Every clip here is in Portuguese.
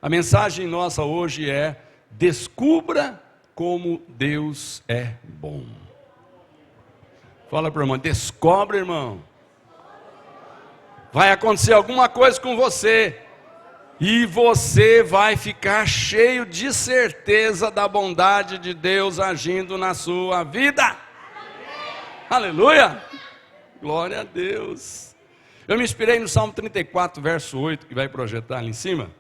A mensagem nossa hoje é: descubra como Deus é bom. Fala para o irmão, descobre, irmão. Vai acontecer alguma coisa com você, e você vai ficar cheio de certeza da bondade de Deus agindo na sua vida. Aleluia! Glória a Deus. Eu me inspirei no Salmo 34, verso 8, que vai projetar ali em cima.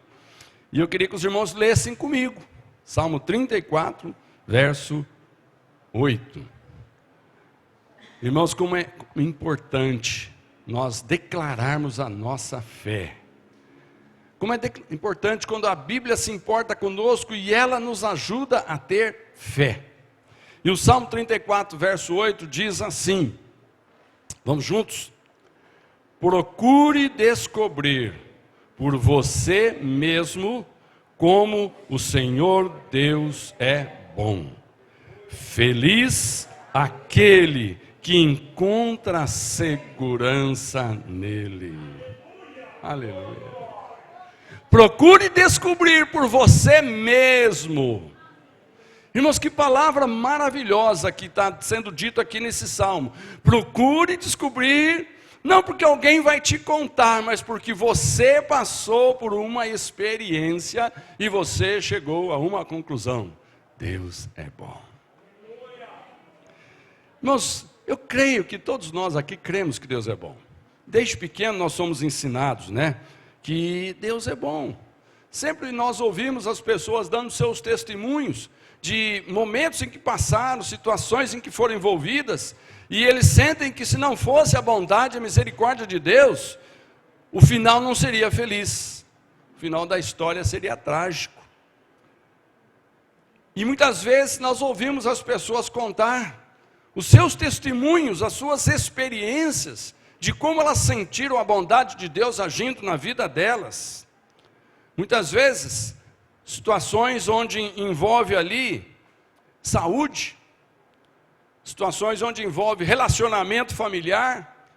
E eu queria que os irmãos lessem comigo. Salmo 34, verso 8. Irmãos, como é importante nós declararmos a nossa fé. Como é importante quando a Bíblia se importa conosco e ela nos ajuda a ter fé. E o Salmo 34, verso 8 diz assim, vamos juntos? Procure descobrir por você mesmo como o Senhor Deus é bom. Feliz aquele que encontra segurança nele. Aleluia. Procure descobrir por você mesmo. Irmãos, que palavra maravilhosa que está sendo dito aqui nesse salmo. Procure descobrir, não porque alguém vai te contar, mas porque você passou por uma experiência e você chegou a uma conclusão: Deus é bom. Irmãos, eu creio que todos nós aqui cremos que Deus é bom. Desde pequeno nós somos ensinados, que Deus é bom. Sempre nós ouvimos as pessoas dando seus testemunhos de momentos em que passaram, situações em que foram envolvidas, e eles sentem que se não fosse a bondade e a misericórdia de Deus, o final não seria feliz, o final da história seria trágico. E muitas vezes nós ouvimos as pessoas contar os seus testemunhos, as suas experiências, de como elas sentiram a bondade de Deus agindo na vida delas. Muitas vezes, situações onde envolve ali saúde, situações onde envolve relacionamento familiar,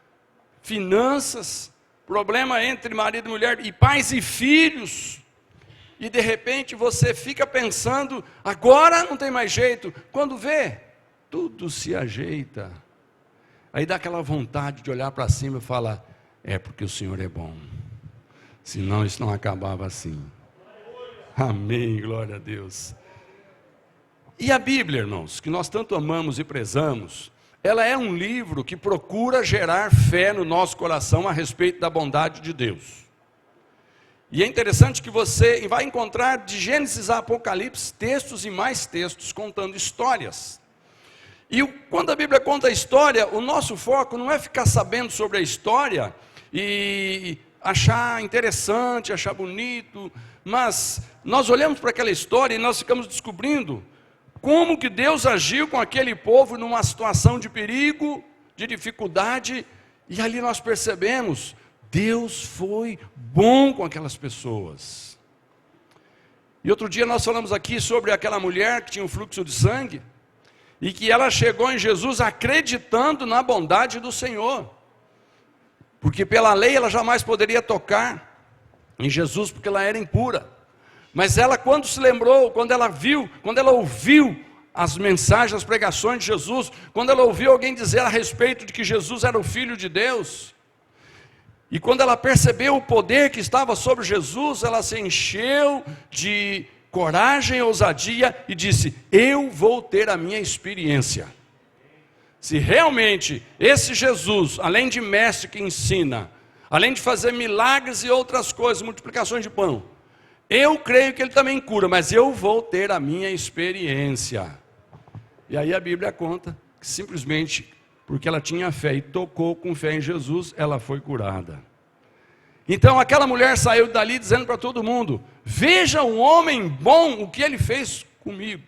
finanças, problema entre marido e mulher, e pais e filhos, e de repente você fica pensando, agora não tem mais jeito, quando vê, tudo se ajeita. Aí dá aquela vontade de olhar para cima e falar: é porque o Senhor é bom, senão isso não acabava assim. Amém, glória a Deus. E a Bíblia, irmãos, que nós tanto amamos e prezamos, ela é um livro que procura gerar fé no nosso coração a respeito da bondade de Deus. E é interessante que você vai encontrar de Gênesis a Apocalipse textos e mais textos contando histórias. E quando a Bíblia conta a história, o nosso foco não é ficar sabendo sobre a história e achar interessante, achar bonito, mas nós olhamos para aquela história e nós ficamos descobrindo como que Deus agiu com aquele povo numa situação de perigo, de dificuldade, e ali nós percebemos, Deus foi bom com aquelas pessoas. E outro dia nós falamos aqui sobre aquela mulher que tinha um fluxo de sangue, e que ela chegou em Jesus acreditando na bondade do Senhor, porque pela lei ela jamais poderia tocar em Jesus, porque ela era impura. Mas ela, quando se lembrou, quando ela ouviu as mensagens, as pregações de Jesus, quando ela ouviu alguém dizer a respeito de que Jesus era o Filho de Deus, e quando ela percebeu o poder que estava sobre Jesus, ela se encheu de coragem e ousadia e disse: eu vou ter a minha experiência. Se realmente esse Jesus, além de mestre que ensina, além de fazer milagres e outras coisas, multiplicações de pão, eu creio que ele também cura, mas eu vou ter a minha experiência. E aí a Bíblia conta que simplesmente porque ela tinha fé e tocou com fé em Jesus, ela foi curada. Então aquela mulher saiu dali dizendo para todo mundo: veja um homem bom, o que ele fez comigo.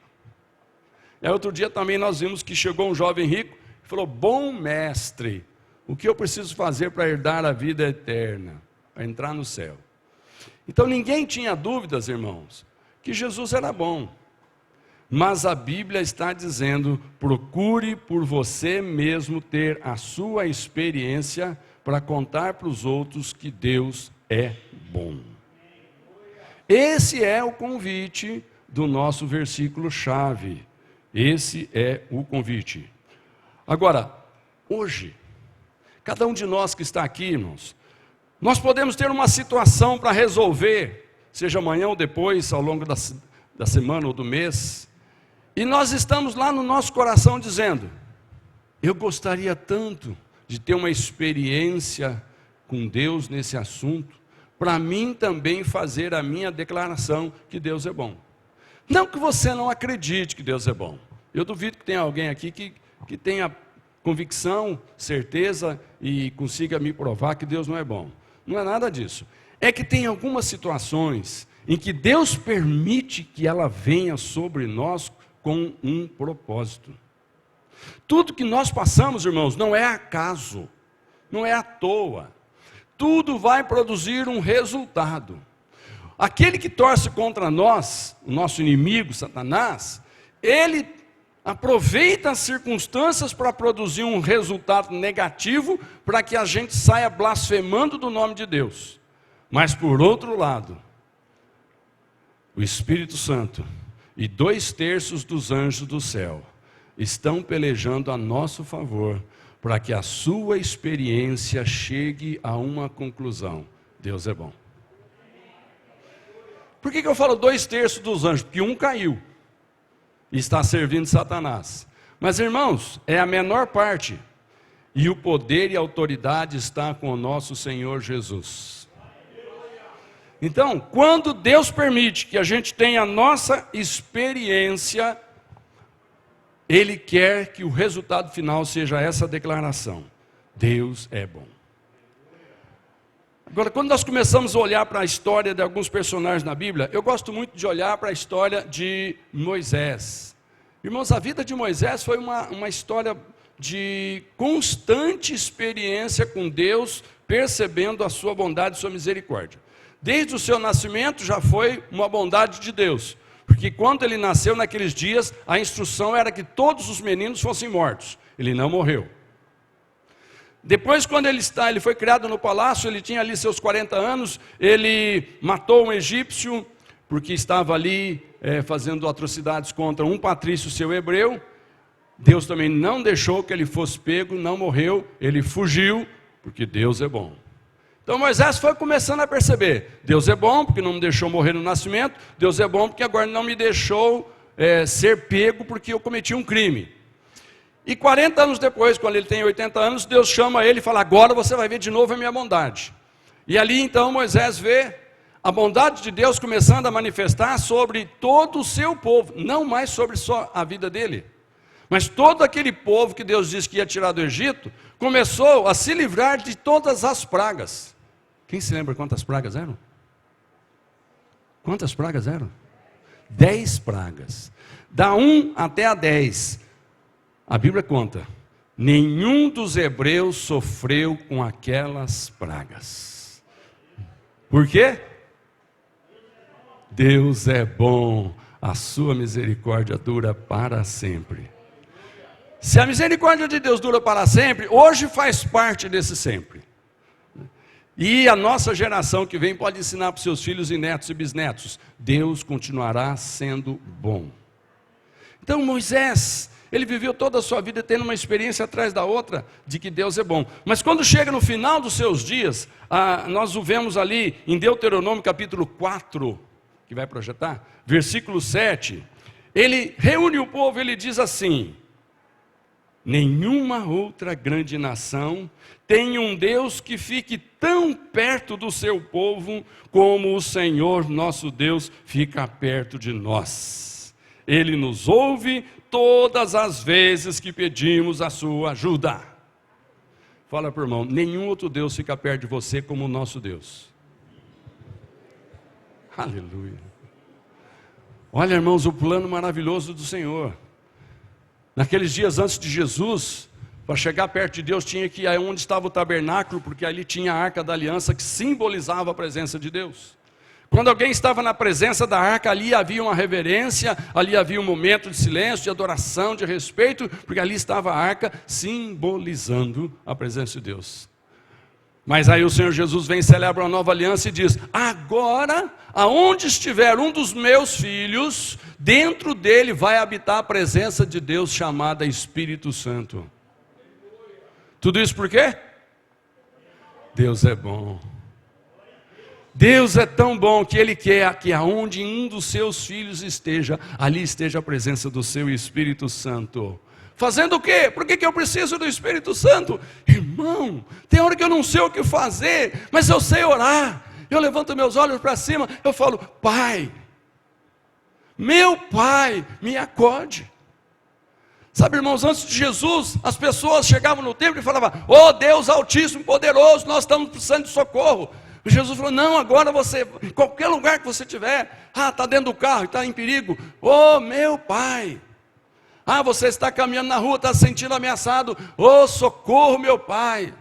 E aí outro dia também nós vimos que chegou um jovem rico e falou: bom mestre, o que eu preciso fazer para herdar a vida eterna, para entrar no céu? Então ninguém tinha dúvidas, irmãos, que Jesus era bom. Mas a Bíblia está dizendo: procure por você mesmo ter a sua experiência para contar para os outros que Deus é bom. Esse é o convite do nosso versículo-chave. Esse é o convite. Agora, hoje, cada um de nós que está aqui, irmãos, nós podemos ter uma situação para resolver, seja amanhã ou depois, ao longo da semana ou do mês, e nós estamos lá no nosso coração dizendo: eu gostaria tanto de ter uma experiência com Deus nesse assunto, para mim também fazer a minha declaração que Deus é bom. Não que você não acredite que Deus é bom. Eu duvido que tenha alguém aqui que tenha convicção, certeza e consiga me provar que Deus não é bom. Não é nada disso. É que tem algumas situações em que Deus permite que ela venha sobre nós com um propósito. Tudo que nós passamos, irmãos, não é acaso, não é à toa. Tudo vai produzir um resultado. Aquele que torce contra nós, o nosso inimigo, Satanás, ele aproveita as circunstâncias para produzir um resultado negativo, para que a gente saia blasfemando do nome de Deus. Mas por outro lado, o Espírito Santo e 2/3 dos anjos do céu estão pelejando a nosso favor, para que a sua experiência chegue a uma conclusão: Deus é bom. Por que eu falo 2/3 dos anjos? Porque um caiu e está servindo Satanás. Mas, irmãos, é a menor parte. E o poder e a autoridade está com o nosso Senhor Jesus. Então, quando Deus permite que a gente tenha a nossa experiência, Ele quer que o resultado final seja essa declaração: Deus é bom. Agora, quando nós começamos a olhar para a história de alguns personagens na Bíblia, eu gosto muito de olhar para a história de Moisés. Irmãos, a vida de Moisés foi uma história de constante experiência com Deus, percebendo a sua bondade e sua misericórdia. Desde o seu nascimento já foi uma bondade de Deus, porque quando ele nasceu naqueles dias, a instrução era que todos os meninos fossem mortos. Ele não morreu. Depois, quando ele foi criado no palácio, ele tinha ali seus 40 anos, ele matou um egípcio, porque estava ali fazendo atrocidades contra um patrício seu hebreu. Deus também não deixou que ele fosse pego, não morreu, ele fugiu, porque Deus é bom. Então Moisés foi começando a perceber: Deus é bom porque não me deixou morrer no nascimento, Deus é bom porque agora não me deixou ser pego porque eu cometi um crime. E 40 anos depois, quando ele tem 80 anos, Deus chama ele e fala: agora você vai ver de novo a minha bondade. E ali então Moisés vê a bondade de Deus começando a manifestar sobre todo o seu povo, não mais sobre só a vida dele, mas todo aquele povo que Deus disse que ia tirar do Egito, começou a se livrar de todas as pragas. Quem se lembra quantas pragas eram? Quantas pragas eram? 10 pragas. Da 1 até a 10. A Bíblia conta: nenhum dos hebreus sofreu com aquelas pragas. Por quê? Deus é bom, a sua misericórdia dura para sempre. Se a misericórdia de Deus dura para sempre, hoje faz parte desse sempre. E a nossa geração que vem pode ensinar para os seus filhos e netos e bisnetos: Deus continuará sendo bom. Então Moisés, ele viveu toda a sua vida tendo uma experiência atrás da outra de que Deus é bom. Mas quando chega no final dos seus dias, nós o vemos ali em Deuteronômio capítulo 4, que vai projetar, versículo 7, ele reúne o povo, ele diz assim: nenhuma outra grande nação tem um Deus que fique tão perto do seu povo como o Senhor nosso Deus fica perto de nós. Ele nos ouve todas as vezes que pedimos a sua ajuda. Fala para o irmão: nenhum outro Deus fica perto de você como o nosso Deus. Aleluia. Olha, irmãos, o plano maravilhoso do Senhor. Naqueles dias antes de Jesus, para chegar perto de Deus, tinha que ir onde estava o tabernáculo, porque ali tinha a arca da aliança que simbolizava a presença de Deus. Quando alguém estava na presença da arca, ali havia uma reverência, ali havia um momento de silêncio, de adoração, de respeito, porque ali estava a arca simbolizando a presença de Deus. Mas aí o Senhor Jesus vem, celebra uma nova aliança e diz: agora, aonde estiver um dos meus filhos, dentro dele vai habitar a presença de Deus chamada Espírito Santo. Tudo isso por quê? Deus é bom. Deus é tão bom que Ele quer que aonde um dos seus filhos esteja, ali esteja a presença do seu Espírito Santo. Fazendo o quê? Por que eu preciso do Espírito Santo? Irmão, tem hora que eu não sei o que fazer, mas eu sei orar. Eu levanto meus olhos para cima, eu falo: Pai, meu Pai, me acode. Sabe, irmãos, antes de Jesus, as pessoas chegavam no templo e falavam: oh Deus Altíssimo, Poderoso, nós estamos precisando de socorro. E Jesus falou: não, agora você, qualquer lugar que você estiver, está dentro do carro, está em perigo, oh meu Pai. Você está caminhando na rua, está se sentindo ameaçado, oh socorro meu Pai.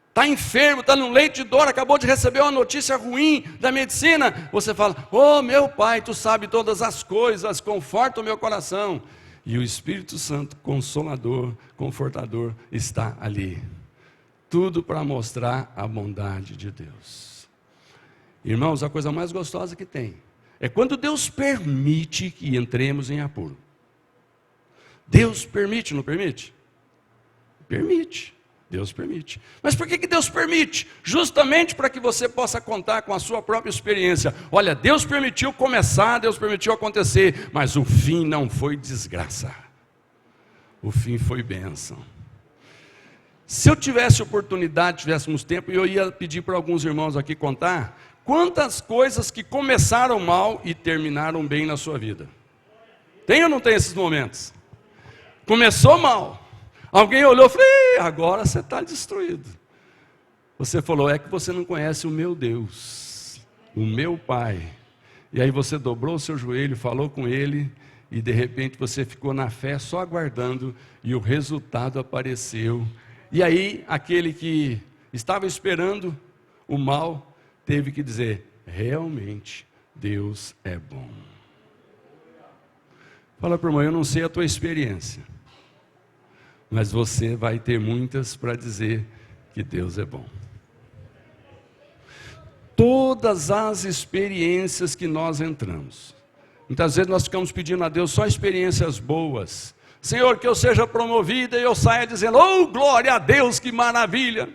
Está enfermo, está num leito de dor, acabou de receber uma notícia ruim da medicina. Você fala: oh meu Pai, Tu sabes todas as coisas, conforta o meu coração. E o Espírito Santo, Consolador, Confortador, está ali. Tudo para mostrar a bondade de Deus. Irmãos, a coisa mais gostosa que tem é quando Deus permite que entremos em apuro. Deus permite, não permite? Permite, Deus permite. Mas por que Deus permite? Justamente para que você possa contar com a sua própria experiência. Olha, Deus permitiu começar, Deus permitiu acontecer, mas o fim não foi desgraça. O fim foi bênção. Se eu tivesse oportunidade, tivéssemos tempo, eu ia pedir para alguns irmãos aqui contar quantas coisas que começaram mal e terminaram bem na sua vida. Tem ou não tem esses momentos? Começou mal, alguém olhou e falou: agora você está destruído. Você falou: é que você não conhece o meu Deus, o meu Pai. E aí você dobrou o seu joelho, falou com Ele, e de repente você ficou na fé só aguardando, e o resultado apareceu. E aí aquele que estava esperando o mal, teve que dizer: realmente Deus é bom. Fala para o irmão: eu não sei a tua experiência, mas você vai ter muitas para dizer que Deus é bom. Todas as experiências que nós entramos, muitas vezes nós ficamos pedindo a Deus só experiências boas. Senhor, que eu seja promovida e eu saia dizendo: oh glória a Deus, que maravilha.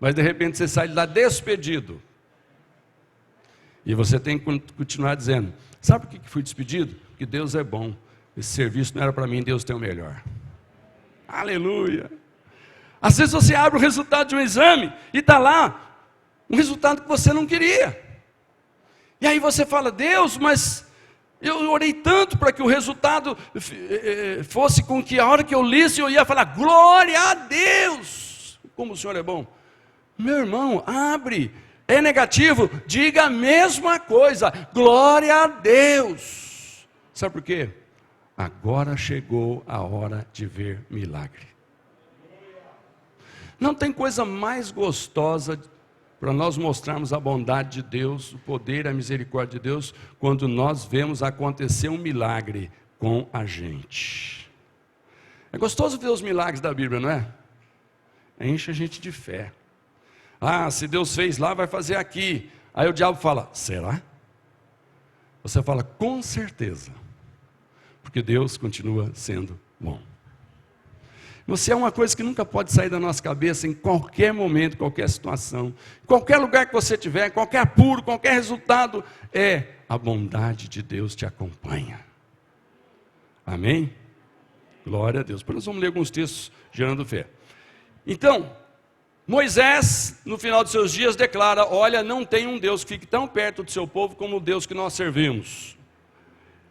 Mas de repente você sai de lá despedido. E você tem que continuar dizendo: sabe por que fui despedido? Porque Deus é bom. Esse serviço não era para mim, Deus tem o melhor. Aleluia. Às vezes você abre o resultado de um exame e está lá um resultado que você não queria. E aí você fala: Deus, mas eu orei tanto para que o resultado fosse com que a hora que eu lisse eu ia falar: glória a Deus, como o Senhor é bom. Meu irmão, abre. É negativo, diga a mesma coisa: glória a Deus. Sabe por quê? Agora chegou a hora de ver milagre. Não tem coisa mais gostosa para nós mostrarmos a bondade de Deus, o poder, a misericórdia de Deus, quando nós vemos acontecer um milagre com a gente. É gostoso ver os milagres da Bíblia, não é? Enche a gente de fé. Se Deus fez lá, vai fazer aqui. Aí o diabo fala: será? Você fala: com certeza. Porque Deus continua sendo bom. Você é uma coisa que nunca pode sair da nossa cabeça em qualquer momento, qualquer situação, qualquer lugar que você estiver, qualquer apuro, qualquer resultado, a bondade de Deus te acompanha. Amém? Glória a Deus. Depois nós vamos ler alguns textos gerando fé. Então, Moisés, no final de seus dias, declara: olha, não tem um Deus que fique tão perto do seu povo como o Deus que nós servimos.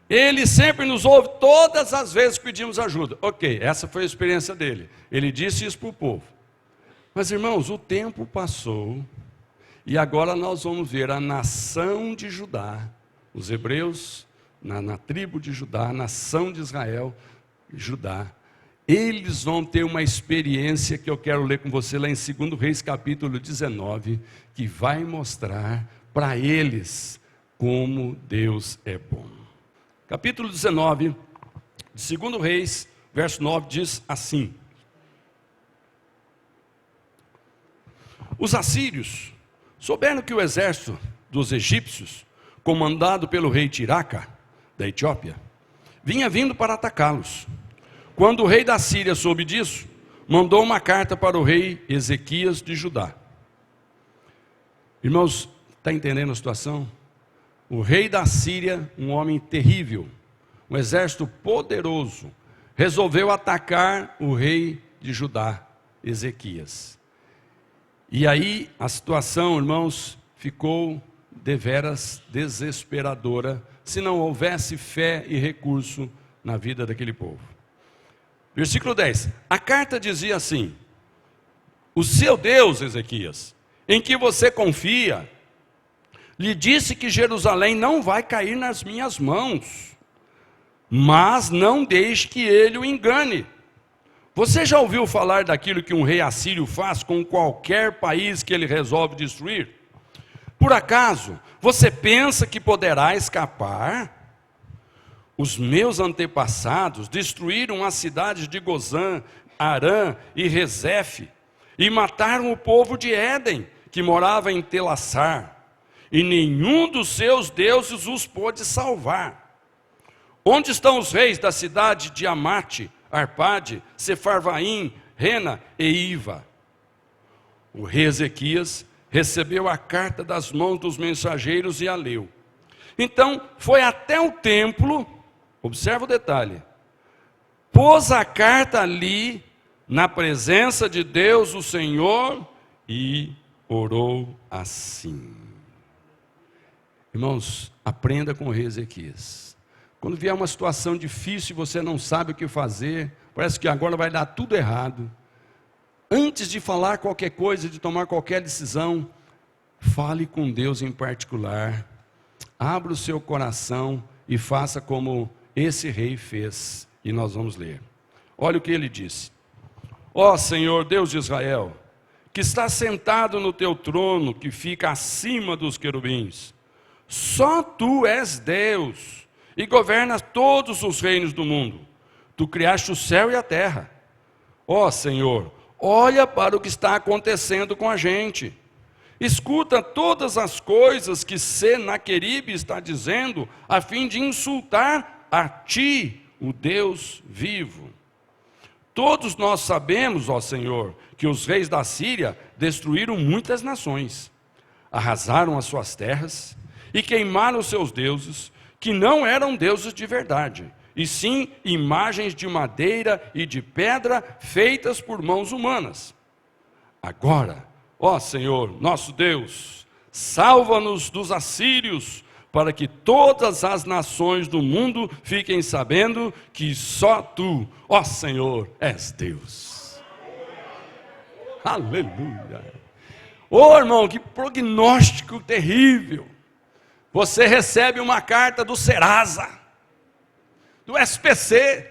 Ele sempre nos ouve todas as vezes que pedimos ajuda. Ok, essa foi a experiência dele. Ele disse isso para o povo. Mas irmãos, o tempo passou e agora nós vamos ver a nação de Judá, os hebreus, na tribo de Judá, a nação de Israel, Judá. Eles vão ter uma experiência que eu quero ler com você lá em 2 Reis capítulo 19, que vai mostrar para eles como Deus é bom. Capítulo 19, de 2 Reis, verso 9, diz assim: Os assírios souberam que o exército dos egípcios, comandado pelo rei Tiraca, da Etiópia, vinha vindo para atacá-los. Quando o rei da Síria soube disso, mandou uma carta para o rei Ezequias de Judá. Irmãos, está entendendo a situação? O rei da Síria, um homem terrível, um exército poderoso, resolveu atacar o rei de Judá, Ezequias. E aí a situação, irmãos, ficou deveras desesperadora, se não houvesse fé e recurso na vida daquele povo. Versículo 10, a carta dizia assim: o seu Deus, Ezequias, em que você confia, lhe disse que Jerusalém não vai cair nas minhas mãos, mas não deixe que ele o engane. Você já ouviu falar daquilo que um rei assírio faz com qualquer país que ele resolve destruir? Por acaso, você pensa que poderá escapar? Os meus antepassados destruíram as cidades de Gozã, Arã e Rezefe, e mataram o povo de Éden, que morava em Telassar, e nenhum dos seus deuses os pôde salvar. Onde estão os reis da cidade de Amate, Arpade, Sefarvaim, Rena e Iva? O rei Ezequias recebeu a carta das mãos dos mensageiros e a leu. Então foi até o templo, observa o detalhe, pôs a carta ali, na presença de Deus, o Senhor, e orou assim. Irmãos, aprenda com o rei Ezequias. Quando vier uma situação difícil e você não sabe o que fazer, parece que agora vai dar tudo errado, antes de falar qualquer coisa, de tomar qualquer decisão, fale com Deus em particular, abra o seu coração e faça como esse rei fez, e nós vamos ler. Olha o que ele disse: ó Senhor Deus de Israel, que está sentado no teu trono, que fica acima dos querubins, só tu és Deus, e governas todos os reinos do mundo. Tu criaste o céu e a terra. Ó Senhor, olha para o que está acontecendo com a gente. Escuta todas as coisas que Senaqueribe está dizendo, a fim de insultar a ti, o Deus vivo. Todos nós sabemos, ó Senhor, que os reis da Síria destruíram muitas nações, arrasaram as suas terras e queimaram os seus deuses, que não eram deuses de verdade, e sim imagens de madeira e de pedra feitas por mãos humanas. Agora, ó Senhor, nosso Deus, salva-nos dos assírios, para que todas as nações do mundo fiquem sabendo que só tu, ó Senhor, és Deus. Aleluia. Ô irmão, que prognóstico terrível. Você recebe uma carta do Serasa, do SPC,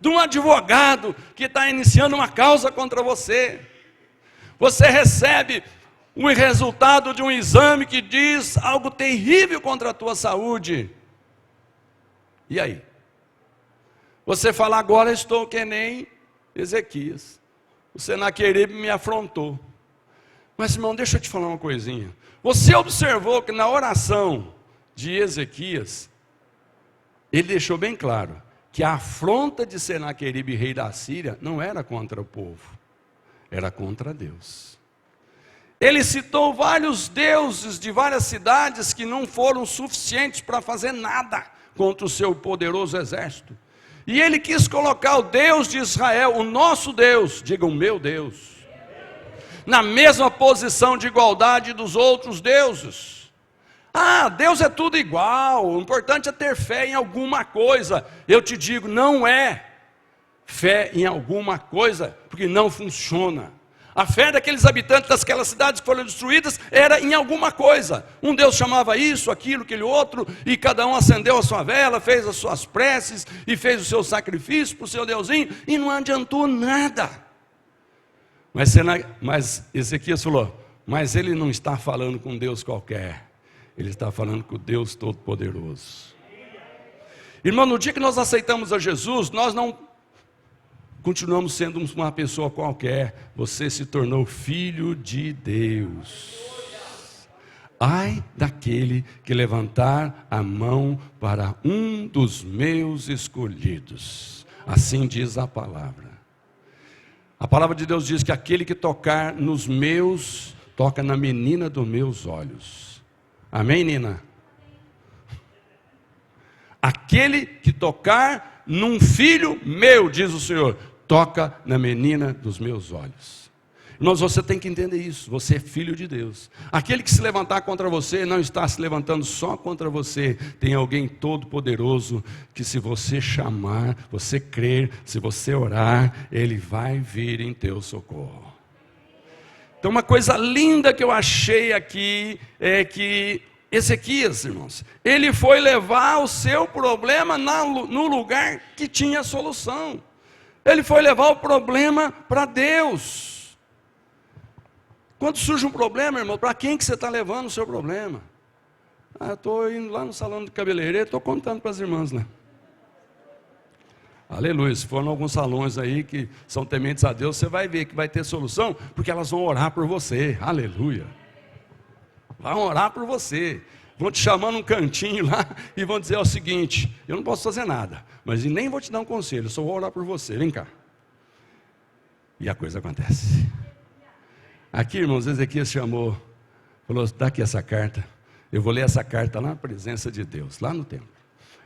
de um advogado que está iniciando uma causa contra você. Você recebe o resultado de um exame que diz algo terrível contra a tua saúde. E aí? Você fala, agora estou que nem Ezequias. O Senaqueribe me afrontou. Mas irmão, deixa eu te falar uma coisinha. Você observou que na oração de Ezequias, ele deixou bem claro que a afronta de Senaqueribe, rei da Síria, não era contra o povo, era contra Deus. Ele citou vários deuses de várias cidades que não foram suficientes para fazer nada contra o seu poderoso exército. E ele quis colocar o Deus de Israel, o nosso Deus, diga o meu Deus, na mesma posição de igualdade dos outros deuses. Ah, Deus é tudo igual, o importante é ter fé em alguma coisa. Eu te digo, não é fé em alguma coisa, porque não funciona. A fé daqueles habitantes daquelas cidades que foram destruídas era em alguma coisa. Um Deus chamava isso, aquilo, aquele outro, e cada um acendeu a sua vela, fez as suas preces, e fez o seu sacrifício para o seu Deusinho, e não adiantou nada. Mas Ezequias falou, mas ele não está falando com Deus qualquer, ele está falando com o Deus Todo-Poderoso. Irmão, no dia que nós aceitamos a Jesus, nós não continuamos sendo uma pessoa qualquer. Você se tornou filho de Deus. Ai daquele que levantar a mão para um dos meus escolhidos. Assim diz a palavra. A palavra de Deus diz que aquele que tocar nos meus, toca na menina dos meus olhos. Amém, Nina? Aquele que tocar num filho meu, diz o Senhor, toca na menina dos meus olhos. Irmãos, você tem que entender isso, você é filho de Deus. Aquele que se levantar contra você, não está se levantando só contra você. Tem alguém todo poderoso, que se você chamar, você crer, se você orar, ele vai vir em teu socorro. Então uma coisa linda que eu achei aqui, é que Ezequias, irmãos, ele foi levar o seu problema no lugar que tinha solução. Ele foi levar o problema para Deus. Quando surge um problema, irmão, para quem que você está levando o seu problema? Eu estou indo lá no salão de cabeleireiro, estou contando para as irmãs, né? Aleluia, se for em alguns salões aí que são tementes a Deus, você vai ver que vai ter solução, porque elas vão orar por você, aleluia. Vão orar por você, vão te chamar num cantinho lá e vão dizer o seguinte: eu não posso fazer nada, mas nem vou te dar um conselho, eu só vou orar por você, vem cá. E a coisa acontece. Aqui, irmãos, Ezequias chamou, falou: dá aqui essa carta, eu vou ler essa carta lá na presença de Deus, lá no templo.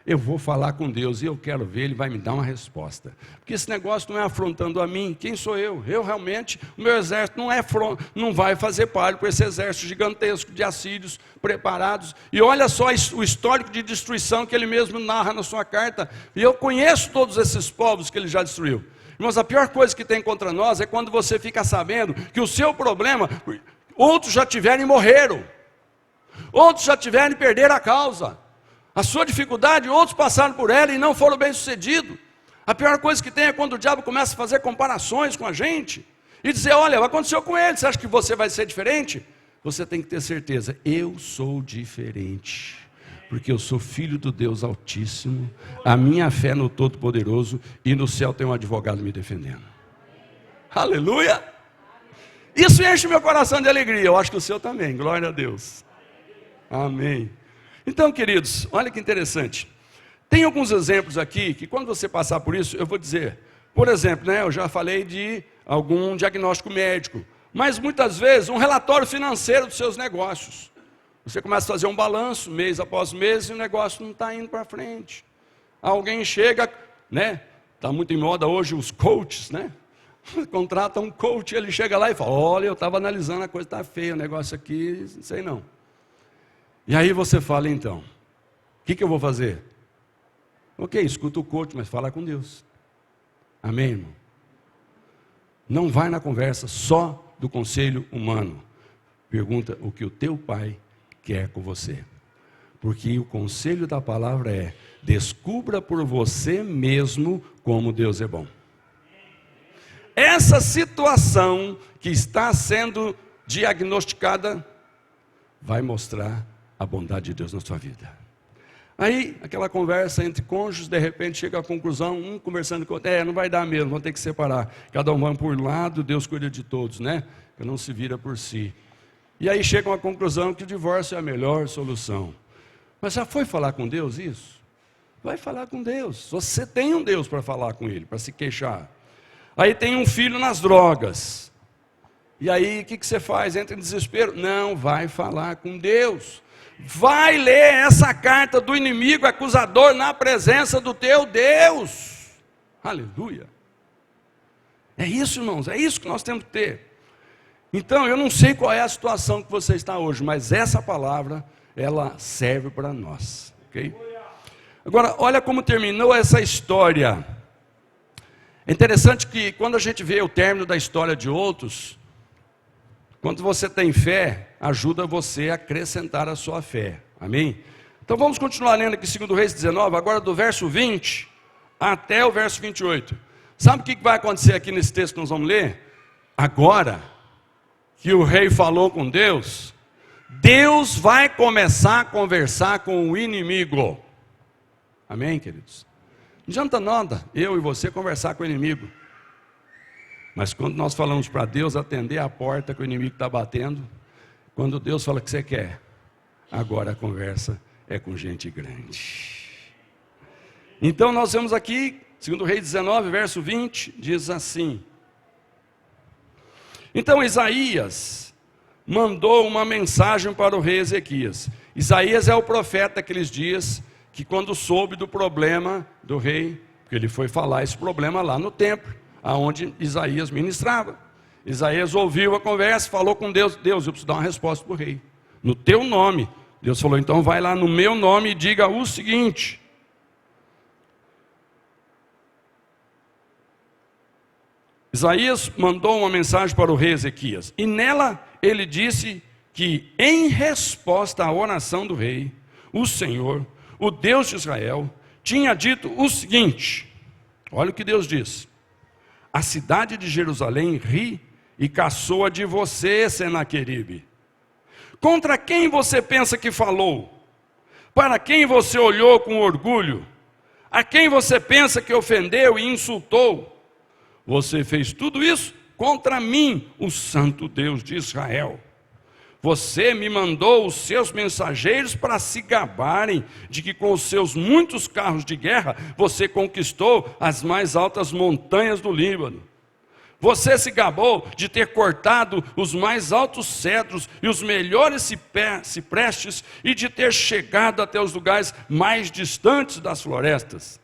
Eu vou falar com Deus e eu quero ver, Ele vai me dar uma resposta. Porque esse negócio não é afrontando a mim. Quem sou eu? Eu realmente, o meu exército não vai fazer parte com esse exército gigantesco de assírios preparados. E olha só o histórico de destruição que ele mesmo narra na sua carta. E eu conheço todos esses povos que ele já destruiu. Irmãos, a pior coisa que tem contra nós é quando você fica sabendo que o seu problema, outros já tiveram e morreram. Outros já tiveram e perderam a causa. A sua dificuldade, outros passaram por ela e não foram bem-sucedidos. A pior coisa que tem é quando o diabo começa a fazer comparações com a gente e dizer: olha, aconteceu com ele, você acha que você vai ser diferente? Você tem que ter certeza: eu sou diferente, porque eu sou filho do Deus Altíssimo, a minha fé é no Todo-Poderoso, e no céu tem um advogado me defendendo. Aleluia! Isso enche meu coração de alegria, eu acho que o seu também, glória a Deus. Amém. Então, queridos, olha que interessante. Tem alguns exemplos aqui, que quando você passar por isso, eu vou dizer. Por exemplo, eu já falei de algum diagnóstico médico, mas muitas vezes um relatório financeiro dos seus negócios. Você começa a fazer um balanço, mês após mês, e o negócio não está indo para frente. Alguém chega, está muito em moda hoje os coaches, contrata um coach, ele chega lá e fala: olha, eu estava analisando, a coisa está feia, o negócio aqui, não sei não. E aí você fala: então, o que eu vou fazer? Ok, escuta o coach, mas fala com Deus. Amém, irmão? Não vai na conversa só do conselho humano. Pergunta o que o teu pai quer com você. Porque o conselho da palavra é: descubra por você mesmo como Deus é bom. Essa situação que está sendo diagnosticada vai mostrar a bondade de Deus na sua vida. Aí, aquela conversa entre cônjuges, de repente chega à conclusão, um conversando com o outro: não vai dar mesmo, vão ter que separar. Cada um vai por um lado, Deus cuida de todos, que não se vira por si. E aí chegam à conclusão que o divórcio é a melhor solução. Mas já foi falar com Deus isso? Vai falar com Deus. Você tem um Deus para falar com Ele, para se queixar. Aí tem um filho nas drogas. E aí o que você faz? Entra em desespero? Não, vai falar com Deus. Vai ler essa carta do inimigo acusador na presença do teu Deus. Aleluia. É isso, irmãos, é isso que nós temos que ter. Então, eu não sei qual é a situação que você está hoje, mas essa palavra, ela serve para nós, ok? Agora, olha como terminou essa história. É interessante que quando a gente vê o término da história de outros, quando você tem fé, ajuda você a acrescentar a sua fé, amém? Então vamos continuar lendo aqui 2 Reis 19, agora do verso 20 até o verso 28. Sabe o que vai acontecer aqui nesse texto que nós vamos ler? Agora que o rei falou com Deus, Deus vai começar a conversar com o inimigo. Amém, queridos? Não adianta nada eu e você conversar com o inimigo. Mas quando nós falamos para Deus atender a porta que o inimigo está batendo, quando Deus fala o que você quer, agora a conversa é com gente grande. Então nós vemos aqui, segundo Reis 19, verso 20, diz assim: então Isaías mandou uma mensagem para o rei Ezequias. Isaías é o profeta daqueles dias, que quando soube do problema do rei, porque ele foi falar esse problema lá no templo, aonde Isaías ministrava. Isaías ouviu a conversa, falou com Deus: Deus, eu preciso dar uma resposta para o rei, no teu nome. Deus falou: então vai lá no meu nome e diga o seguinte: Isaías mandou uma mensagem para o rei Ezequias, e nela ele disse que, em resposta à oração do rei, o Senhor, o Deus de Israel, tinha dito o seguinte: olha o que Deus diz: a cidade de Jerusalém ri e caçoa de você, Senaqueribe. Contra quem você pensa que falou? Para quem você olhou com orgulho? A quem você pensa que ofendeu e insultou? Você fez tudo isso contra mim, o Santo Deus de Israel. Você me mandou os seus mensageiros para se gabarem de que com os seus muitos carros de guerra você conquistou as mais altas montanhas do Líbano. Você se gabou de ter cortado os mais altos cedros e os melhores ciprestes e de ter chegado até os lugares mais distantes das florestas.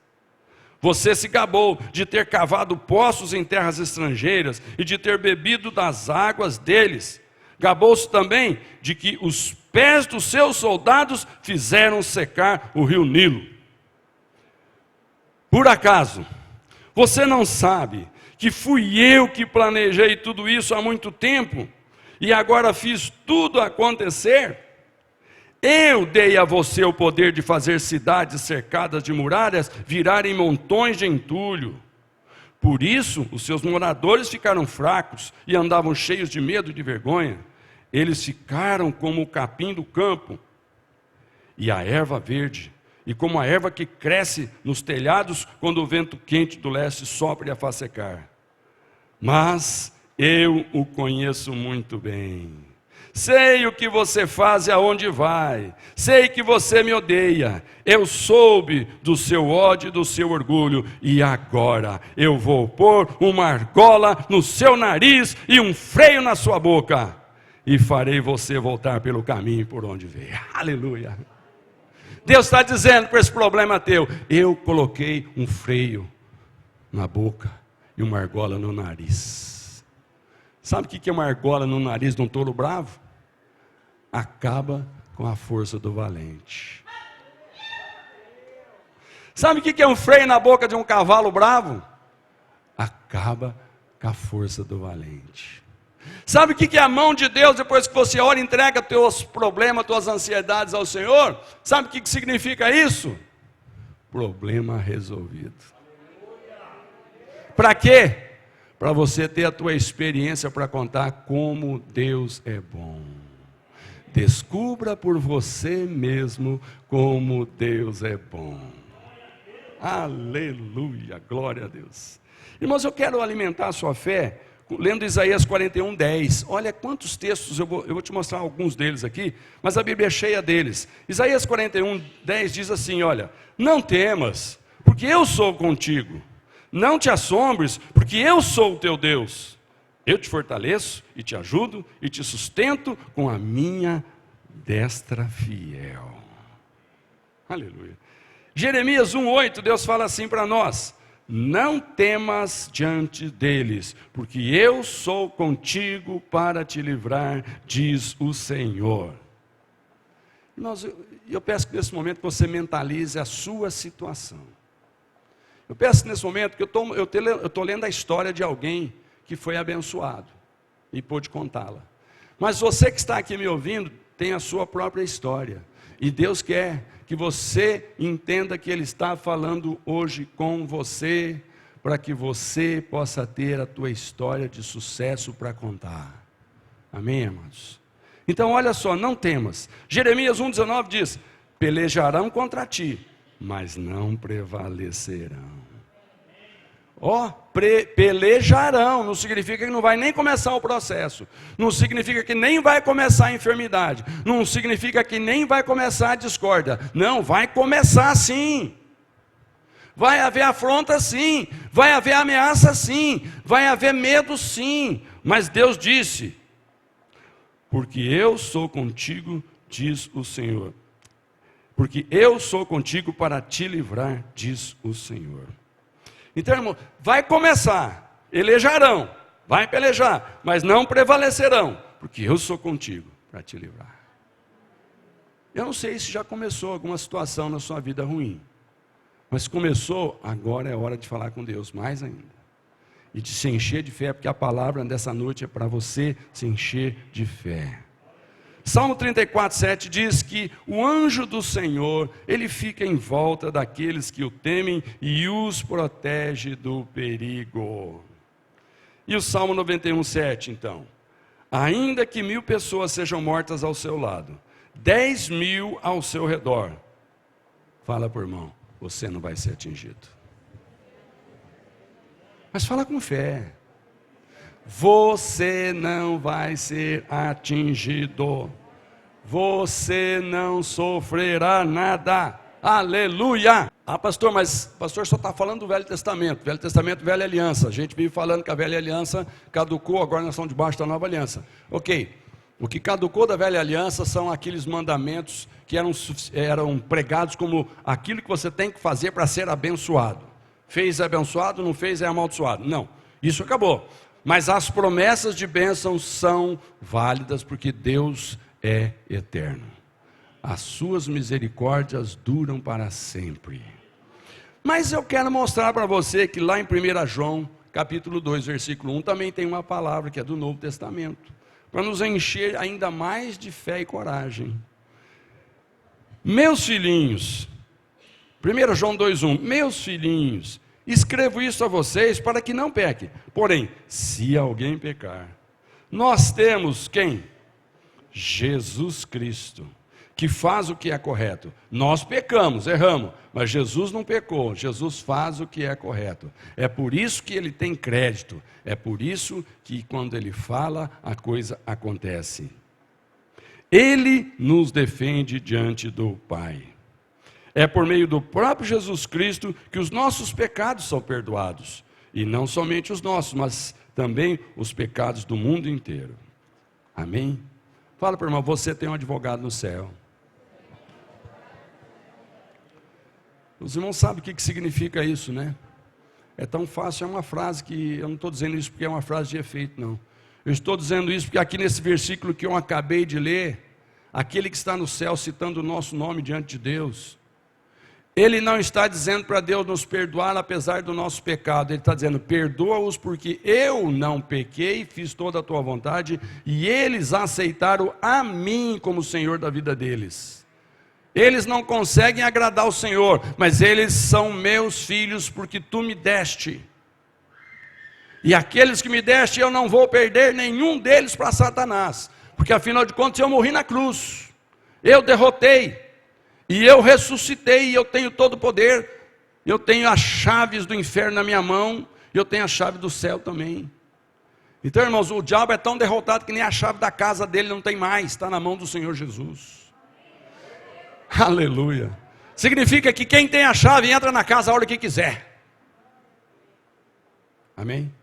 Você se gabou de ter cavado poços em terras estrangeiras e de ter bebido das águas deles. Gabou-se também de que os pés dos seus soldados fizeram secar o rio Nilo. Por acaso, você não sabe que fui eu que planejei tudo isso há muito tempo e agora fiz tudo acontecer? Eu dei a você o poder de fazer cidades cercadas de muralhas virarem montões de entulho. Por isso, os seus moradores ficaram fracos e andavam cheios de medo e de vergonha. Eles ficaram como o capim do campo e a erva verde, e como a erva que cresce nos telhados quando o vento quente do leste sopra e a faz secar. Mas eu o conheço muito bem. Sei o que você faz e aonde vai. Sei que você me odeia. Eu soube do seu ódio e do seu orgulho. E agora eu vou pôr uma argola no seu nariz e um freio na sua boca. E farei você voltar pelo caminho por onde veio. Aleluia. Deus está dizendo para esse problema teu: eu coloquei um freio na boca e uma argola no nariz. Sabe o que é uma argola no nariz de um touro bravo? Acaba com a força do valente. Sabe o que é um freio na boca de um cavalo bravo? Acaba com a força do valente. Sabe o que é a mão de Deus depois que você ora e entrega teus problemas, tuas ansiedades ao Senhor? Sabe o que significa isso? Problema resolvido. Para quê? Para você ter a tua experiência para contar como Deus é bom. Descubra por você mesmo como Deus é bom. Aleluia, glória a Deus. Irmãos, eu quero alimentar a sua fé lendo Isaías 41, 10. Olha quantos textos, eu vou te mostrar alguns deles aqui, mas a Bíblia é cheia deles. Isaías 41, 10 diz assim: olha, não temas, porque eu sou contigo. Não te assombres, porque eu sou o teu Deus. Eu te fortaleço e te ajudo e te sustento com a minha destra fiel. Aleluia. Jeremias 1,8, Deus fala assim para nós: não temas diante deles, porque eu sou contigo para te livrar, diz o Senhor. Eu peço que nesse momento você mentalize a sua situação. Eu peço nesse momento que eu estou lendo a história de alguém que foi abençoado e pôde contá-la. Mas você que está aqui me ouvindo tem a sua própria história. E Deus quer que você entenda que Ele está falando hoje com você, para que você possa ter a tua história de sucesso para contar. Amém, irmãos? Então olha só, não temas. Jeremias 1,19 diz: pelejarão contra ti, mas não prevalecerão. Pelejarão, não significa que não vai nem começar o processo, não significa que nem vai começar a enfermidade, não significa que nem vai começar a discórdia, não, vai começar sim, vai haver afronta sim, vai haver ameaça sim, vai haver medo sim, mas Deus disse, porque eu sou contigo, diz o Senhor, porque eu sou contigo para te livrar, diz o Senhor. Então, irmão, vai começar, elejarão, vai pelejar, mas não prevalecerão, porque eu sou contigo para te livrar. Eu não sei se já começou alguma situação na sua vida ruim, mas começou, agora é hora de falar com Deus mais ainda. E de se encher de fé, porque a palavra dessa noite é para você se encher de fé. Salmo 34:7 diz que o anjo do Senhor, ele fica em volta daqueles que o temem e os protege do perigo. E o Salmo 91:7 então, ainda que 1000 pessoas sejam mortas ao seu lado, 10.000 ao seu redor, fala por irmão, você não vai ser atingido. Mas fala com fé. Você não vai ser atingido. Você não sofrerá nada. Aleluia! Ah, pastor, mas pastor só está falando do Velho Testamento. Velho Testamento, Velha Aliança. A gente vive falando que a Velha Aliança caducou, agora nós estamos debaixo da Nova Aliança. Ok. O que caducou da Velha Aliança são aqueles mandamentos que eram pregados como aquilo que você tem que fazer para ser abençoado. Fez é abençoado, não fez é amaldiçoado. Não, isso acabou. Mas as promessas de bênção são válidas porque Deus é eterno. As suas misericórdias duram para sempre. Mas eu quero mostrar para você que lá em 1 João, capítulo 2, versículo 1, também tem uma palavra que é do Novo Testamento, para nos encher ainda mais de fé e coragem. Meus filhinhos, 1 João 2,1, meus filhinhos, escrevo isso a vocês para que não pequem. Porém, se alguém pecar, nós temos quem? Jesus Cristo, que faz o que é correto. Nós pecamos, erramos, mas Jesus não pecou, Jesus faz o que é correto. É por isso que ele tem crédito, é por isso que quando ele fala, a coisa acontece. Ele nos defende diante do Pai. É por meio do próprio Jesus Cristo que os nossos pecados são perdoados. E não somente os nossos, mas também os pecados do mundo inteiro. Amém? Fala para o irmão, você tem um advogado no céu. Os irmãos sabem o que significa isso, né? É tão fácil, é uma frase que, eu não estou dizendo isso porque é uma frase de efeito, não. Eu estou dizendo isso porque aqui nesse versículo que eu acabei de ler, aquele que está no céu citando o nosso nome diante de Deus, ele não está dizendo para Deus nos perdoar apesar do nosso pecado. Ele está dizendo, perdoa-os porque eu não pequei, fiz toda a tua vontade, e eles aceitaram a mim como Senhor da vida deles. Eles não conseguem agradar o Senhor, mas eles são meus filhos porque tu me deste. E aqueles que me deste, eu não vou perder nenhum deles para Satanás, porque afinal de contas eu morri na cruz, eu derrotei, e eu ressuscitei, e eu tenho todo o poder, eu tenho as chaves do inferno na minha mão, e eu tenho a chave do céu também. Então, irmãos, o diabo é tão derrotado que nem a chave da casa dele não tem mais, está na mão do Senhor Jesus. Aleluia. Significa que quem tem a chave entra na casa a hora que quiser. Amém?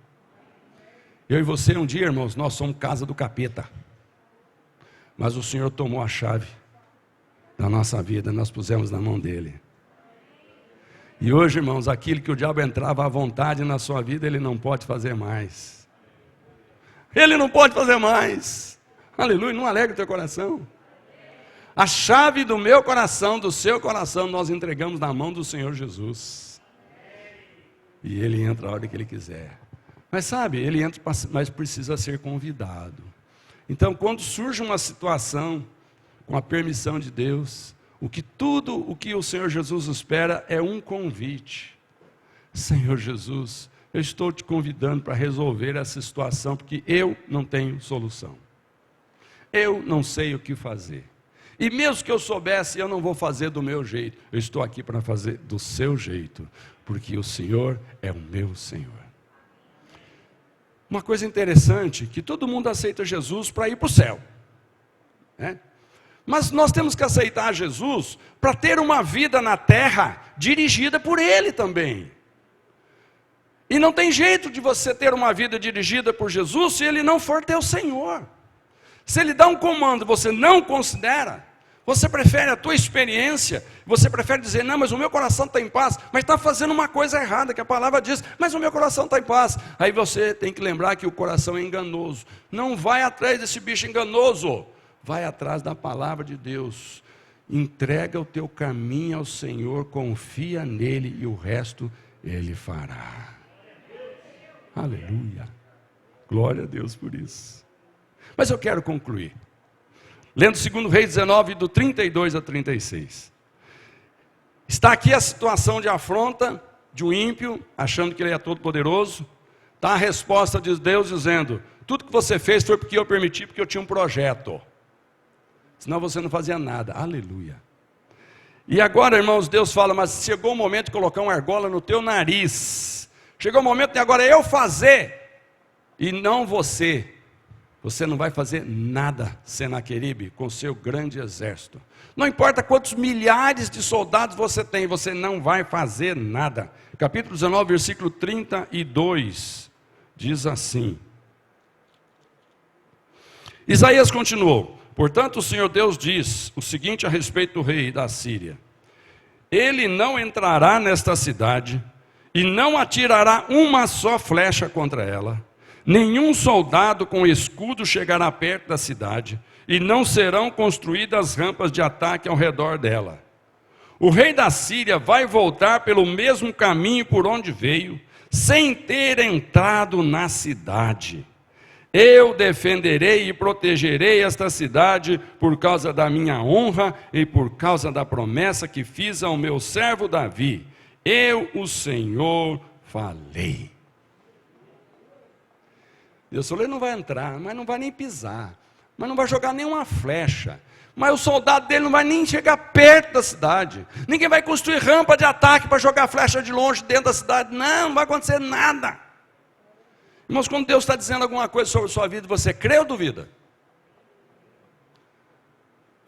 Eu e você um dia, irmãos, nós somos casa do capeta, mas o Senhor tomou a chave da nossa vida, nós pusemos na mão dele. E hoje, irmãos, aquilo que o diabo entrava à vontade na sua vida, ele não pode fazer mais. Ele não pode fazer mais. Aleluia, não alegra o teu coração. A chave do meu coração, do seu coração, nós entregamos na mão do Senhor Jesus. E ele entra a hora que ele quiser. Mas sabe, ele entra, mas precisa ser convidado. Então, quando surge uma situação, com a permissão de Deus, o que o Senhor Jesus espera é um convite. Senhor Jesus, eu estou te convidando para resolver essa situação, porque eu não tenho solução. Eu não sei o que fazer. E mesmo que eu soubesse, eu não vou fazer do meu jeito. Eu estou aqui para fazer do seu jeito, porque o Senhor é o meu Senhor. Uma coisa interessante, que todo mundo aceita Jesus para ir para o céu, né? Mas nós temos que aceitar Jesus para ter uma vida na terra dirigida por Ele também. E não tem jeito de você ter uma vida dirigida por Jesus se Ele não for teu Senhor. Se Ele dá um comando, você não considera, você prefere a tua experiência, você prefere dizer, não, mas o meu coração está em paz, mas está fazendo uma coisa errada, que a palavra diz, mas o meu coração está em paz. Aí você tem que lembrar que o coração é enganoso. Não vai atrás desse bicho enganoso, vai atrás da palavra de Deus. Entrega o teu caminho ao Senhor, confia nele e o resto Ele fará. Aleluia, glória a Deus por isso. Mas eu quero concluir, lendo 2 Reis 19, do 32 a 36. Está aqui a situação de afronta de um ímpio, achando que ele é todo poderoso. Está a resposta de Deus dizendo, tudo que você fez foi porque eu permiti, porque eu tinha um projeto. Senão você não fazia nada. Aleluia. E agora, irmãos, Deus fala, mas chegou o momento de colocar uma argola no teu nariz. Chegou o momento de agora eu fazer, e não você. Você não vai fazer nada, Senaqueribe, com seu grande exército. Não importa quantos milhares de soldados você tem, você não vai fazer nada. Capítulo 19, versículo 32, diz assim. Isaías continuou, portanto o Senhor Deus diz o seguinte a respeito do rei da Síria. Ele não entrará nesta cidade, e não atirará uma só flecha contra ela. Nenhum soldado com escudo chegará perto da cidade, e não serão construídas rampas de ataque ao redor dela. O rei da Síria vai voltar pelo mesmo caminho por onde veio, sem ter entrado na cidade. Eu defenderei e protegerei esta cidade por causa da minha honra e por causa da promessa que fiz ao meu servo Davi. Eu, o Senhor, falei. Deus falou, ele não vai entrar, mas não vai nem pisar, mas não vai jogar nenhuma flecha, mas o soldado dele não vai nem chegar perto da cidade, ninguém vai construir rampa de ataque para jogar flecha de longe dentro da cidade, não vai acontecer nada. Irmãos, quando Deus está dizendo alguma coisa sobre a sua vida, você crê ou duvida?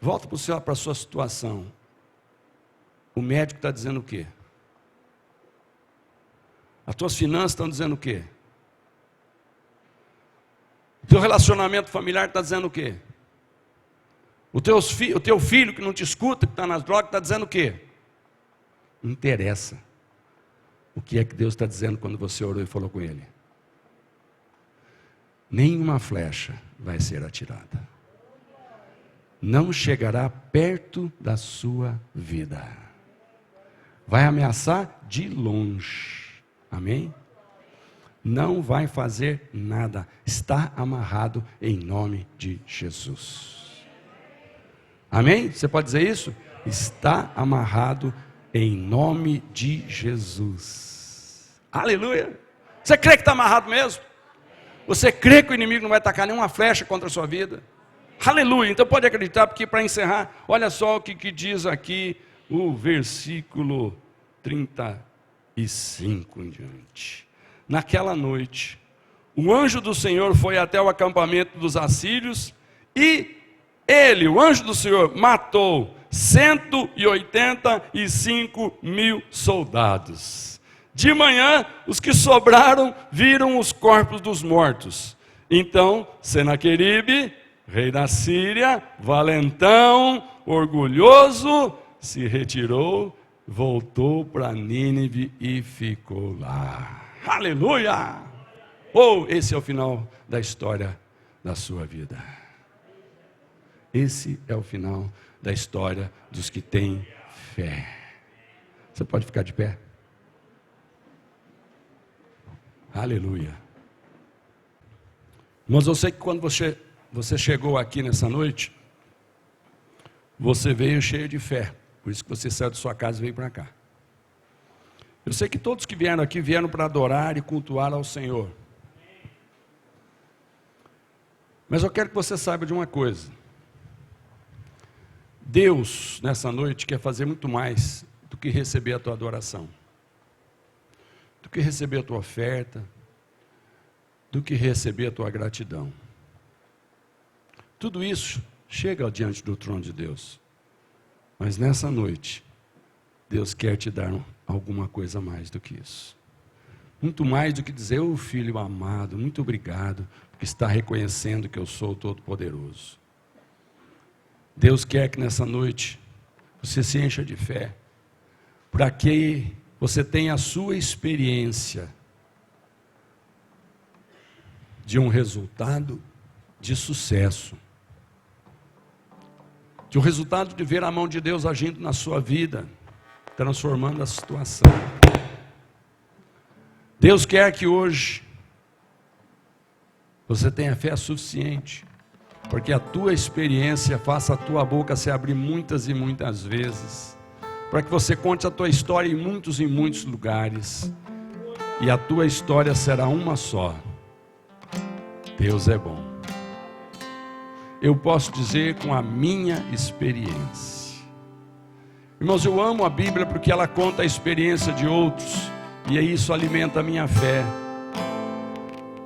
Volta para a sua situação. O médico está dizendo o quê? As tuas finanças estão dizendo o quê? O teu relacionamento familiar está dizendo o quê? O teu filho que não te escuta, que está nas drogas, está dizendo o quê? Não interessa. O que é que Deus está dizendo quando você orou e falou com Ele? Nenhuma flecha vai ser atirada. Não chegará perto da sua vida. Vai ameaçar de longe. Amém? Não vai fazer nada. Está amarrado em nome de Jesus. Amém? Você pode dizer isso? Está amarrado em nome de Jesus. Aleluia! Você crê que está amarrado mesmo? Você crê que o inimigo não vai atacar nenhuma flecha contra a sua vida? Aleluia! Então pode acreditar, porque para encerrar, olha só o que diz aqui o versículo 35 em diante. Naquela noite, o anjo do Senhor foi até o acampamento dos assírios e ele, o anjo do Senhor, matou 185.000 soldados. De manhã, os que sobraram viram os corpos dos mortos. Então, Senaqueribe, rei da Síria, valentão, orgulhoso, se retirou, voltou para Nínive e ficou lá. Aleluia! Esse é o final da história da sua vida. Esse é o final da história dos que têm fé. Você pode ficar de pé? Aleluia. Mas eu sei que quando você chegou aqui nessa noite, você veio cheio de fé. Por isso que você saiu de sua casa e veio para cá. Eu sei que todos que vieram aqui vieram para adorar e cultuar ao Senhor. Mas eu quero que você saiba de uma coisa. Deus, nessa noite, quer fazer muito mais do que receber a tua adoração, do que receber a tua oferta, do que receber a tua gratidão. Tudo isso chega diante do trono de Deus. Mas nessa noite, Deus quer te dar alguma coisa mais do que isso. Muito mais do que dizer, ô filho amado, muito obrigado, porque está reconhecendo que eu sou o Todo-Poderoso. Deus quer que nessa noite você se encha de fé, para que você tenha a sua experiência de um resultado de sucesso, de um resultado de ver a mão de Deus agindo na sua vida, transformando a situação. Deus quer que hoje você tenha fé suficiente, porque a tua experiência faça a tua boca se abrir muitas e muitas vezes, para que você conte a tua história em muitos lugares, e a tua história será uma só. Deus é bom. Eu posso dizer com a minha experiência. Irmãos, eu amo a Bíblia porque ela conta a experiência de outros, e isso alimenta a minha fé.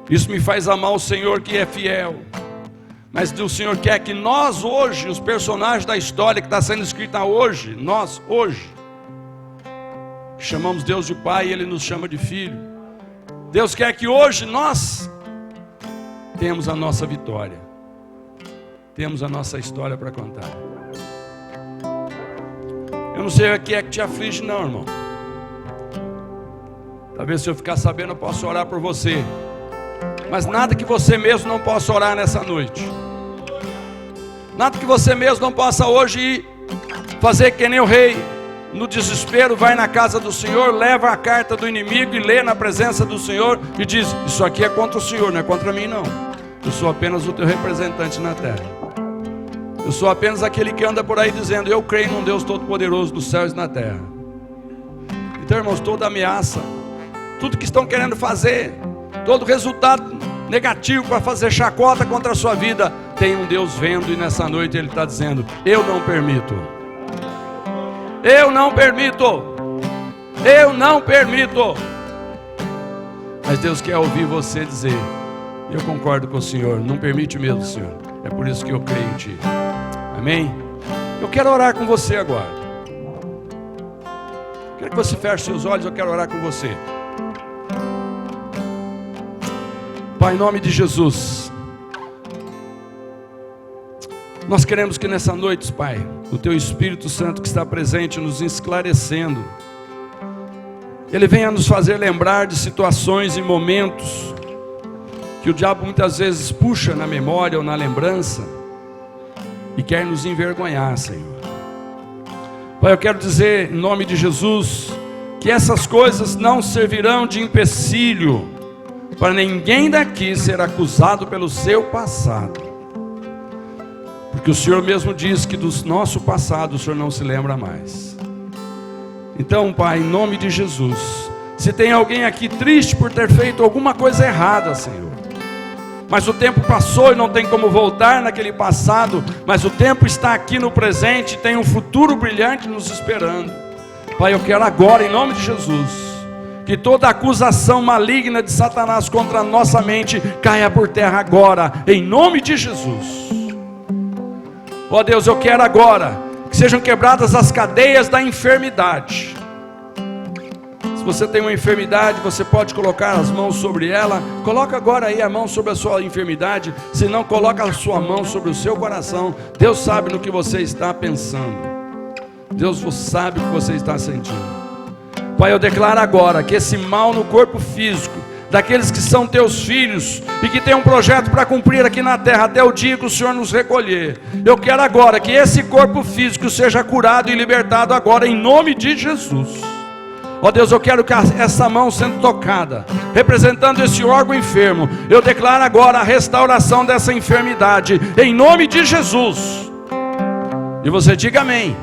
Isso me faz amar o Senhor que é fiel. Mas o Senhor quer que nós hoje, os personagens da história que está sendo escrita hoje, nós hoje, chamamos Deus de Pai e Ele nos chama de Filho. Deus quer que hoje nós temos a nossa vitória, temos a nossa história para contar. Eu não sei o que é que te aflige não, irmão. Talvez se eu ficar sabendo eu possa orar por você, mas nada que você mesmo não possa orar nessa noite, nada que você mesmo não possa hoje ir fazer que nem o rei, no desespero, vai na casa do Senhor, leva a carta do inimigo e lê na presença do Senhor e diz, isso aqui é contra o Senhor, não é contra mim não, eu sou apenas o teu representante na terra, eu sou apenas aquele que anda por aí dizendo, eu creio num Deus Todo-Poderoso dos céus e na terra. Então, irmãos, toda ameaça, tudo que estão querendo fazer, todo resultado negativo para fazer chacota contra a sua vida, tem um Deus vendo, e nessa noite Ele está dizendo, eu não permito, eu não permito, eu não permito. Mas Deus quer ouvir você dizer, eu concordo com o Senhor, não permite mesmo, Senhor, é por isso que eu creio em Ti. Amém? Eu quero orar com você agora. Quero que você feche seus olhos, eu quero orar com você. Pai, em nome de Jesus, nós queremos que nessa noite, Pai, o Teu Espírito Santo que está presente nos esclarecendo, Ele venha nos fazer lembrar de situações e momentos que o diabo muitas vezes puxa na memória ou na lembrança e quer nos envergonhar, Senhor. Pai, eu quero dizer em nome de Jesus que essas coisas não servirão de empecilho para ninguém daqui ser acusado pelo seu passado, porque o Senhor mesmo diz que do nosso passado o Senhor não se lembra mais. Então, Pai, em nome de Jesus, se tem alguém aqui triste por ter feito alguma coisa errada, Senhor, mas o tempo passou e não tem como voltar naquele passado, mas o tempo está aqui no presente, tem um futuro brilhante nos esperando. Pai, eu quero agora, em nome de Jesus, que toda acusação maligna de Satanás contra a nossa mente caia por terra agora, em nome de Jesus. Ó Deus, eu quero agora que sejam quebradas as cadeias da enfermidade. Se você tem uma enfermidade, você pode colocar as mãos sobre ela. Coloca agora aí a mão sobre a sua enfermidade. Se não, coloca a sua mão sobre o seu coração. Deus sabe no que você está pensando. Deus sabe o que você está sentindo. Pai, eu declaro agora que esse mal no corpo físico daqueles que são teus filhos e que tem um projeto para cumprir aqui na terra até o dia que o Senhor nos recolher, eu quero agora que esse corpo físico seja curado e libertado agora em nome de Jesus. Ó Deus, eu quero que essa mão sendo tocada, representando esse órgão enfermo, eu declaro agora a restauração dessa enfermidade, em nome de Jesus. E você diga amém.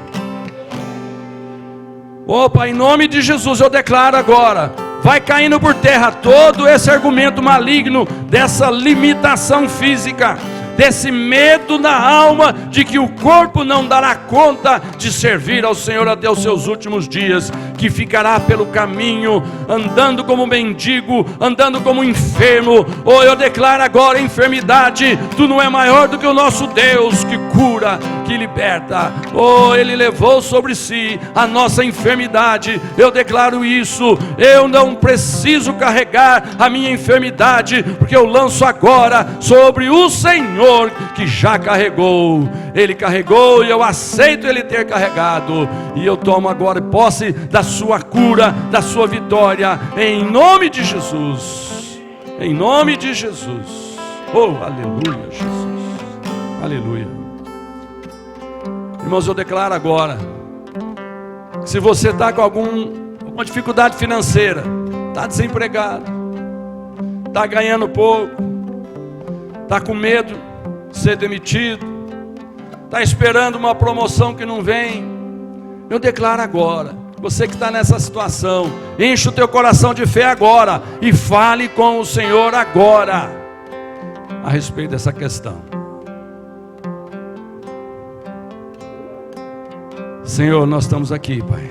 Opa, em nome de Jesus eu declaro agora, vai caindo por terra todo esse argumento maligno dessa limitação física. desse medo na alma de que o corpo não dará conta de servir ao Senhor até os seus últimos dias, que ficará pelo caminho, andando como mendigo, andando como enfermo. Oh, eu declaro agora: enfermidade, tu não é maior do que o nosso Deus, que cura, que liberta. Oh, Ele levou sobre si a nossa enfermidade. Eu declaro isso. Eu não preciso carregar a minha enfermidade, porque eu lanço agora sobre o Senhor, que já carregou. Ele carregou e eu aceito Ele ter carregado, e eu tomo agora posse da sua cura, da sua vitória, em nome de Jesus. Em nome de Jesus. Oh, aleluia, Jesus. Aleluia. Irmãos, eu declaro agora, se você está com alguma dificuldade financeira, está desempregado, está ganhando pouco, está com medo de ser demitido, está esperando uma promoção que não vem, eu declaro agora, você que está nessa situação, enche o teu coração de fé agora, e fale com o Senhor agora, a respeito dessa questão. Senhor, nós estamos aqui, Pai,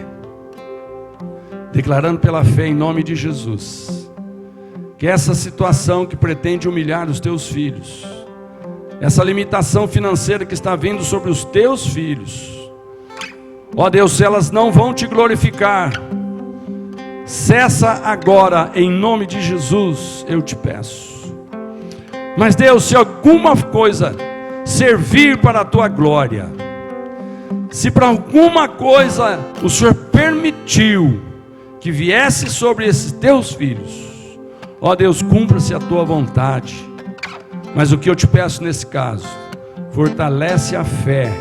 declarando pela fé em nome de Jesus, que essa situação que pretende humilhar os teus filhos, essa limitação financeira que está vindo sobre os teus filhos, ó Deus, se elas não vão te glorificar, cessa agora em nome de Jesus, eu te peço. Mas Deus, se alguma coisa servir para a tua glória, se para alguma coisa o Senhor permitiu que viesse sobre esses teus filhos, ó Deus, cumpra-se a tua vontade. Mas o que eu te peço nesse caso, fortalece a fé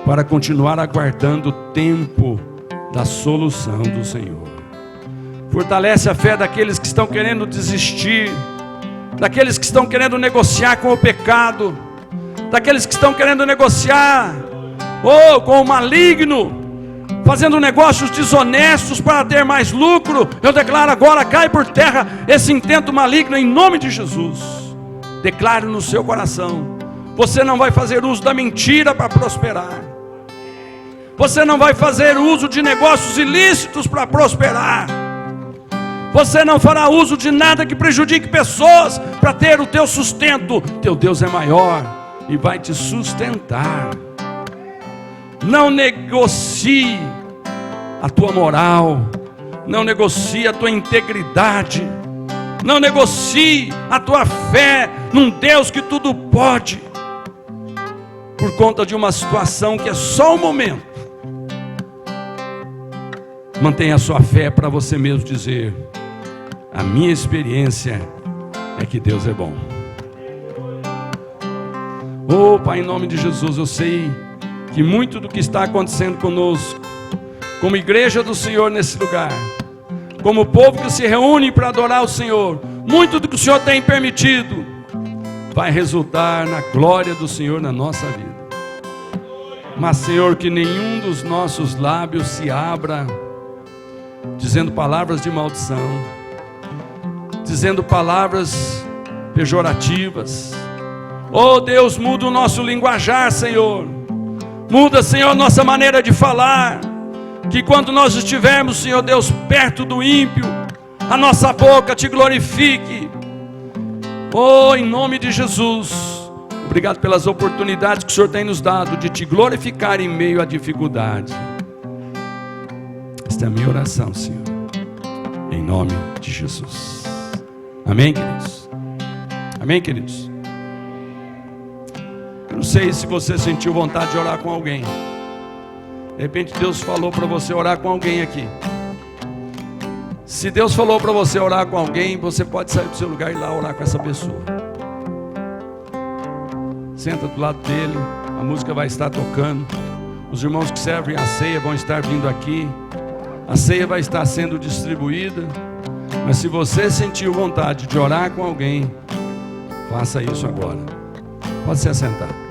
para continuar aguardando o tempo da solução do Senhor. Fortalece a fé daqueles que estão querendo desistir, daqueles que estão querendo negociar com o pecado, daqueles que estão querendo negociar com o maligno, fazendo negócios desonestos para ter mais lucro. Eu declaro agora, cai por terra esse intento maligno em nome de Jesus. Declare no seu coração, você não vai fazer uso da mentira para prosperar, você não vai fazer uso de negócios ilícitos para prosperar, você não fará uso de nada que prejudique pessoas para ter o teu sustento. Teu Deus é maior e vai te sustentar. Não negocie a tua moral, não negocie a tua integridade, não negocie a tua fé num Deus que tudo pode, por conta de uma situação que é só um momento. Mantenha a sua fé para você mesmo dizer: a minha experiência é que Deus é bom. Oh Pai, em nome de Jesus, eu sei que muito do que está acontecendo conosco, como igreja do Senhor nesse lugar, como povo que se reúne para adorar o Senhor, muito do que o Senhor tem permitido, vai resultar na glória do Senhor na nossa vida. Mas Senhor, que nenhum dos nossos lábios se abra dizendo palavras de maldição, dizendo palavras pejorativas. Oh Deus, muda o nosso linguajar, Senhor. Muda, Senhor, nossa maneira de falar, que quando nós estivermos, Senhor Deus, perto do ímpio, a nossa boca te glorifique. Oh, em nome de Jesus, obrigado pelas oportunidades que o Senhor tem nos dado de te glorificar em meio à dificuldade. Esta é a minha oração, Senhor, em nome de Jesus. Amém, queridos? Amém, queridos? Eu não sei se você sentiu vontade de orar com alguém. De repente Deus falou para você orar com alguém aqui. Se Deus falou para você orar com alguém, você pode sair do seu lugar e ir lá orar com essa pessoa. Senta do lado dele, a música vai estar tocando. Os irmãos que servem a ceia vão estar vindo aqui. A ceia vai estar sendo distribuída. Mas se você sentiu vontade de orar com alguém, faça isso agora. Pode se assentar.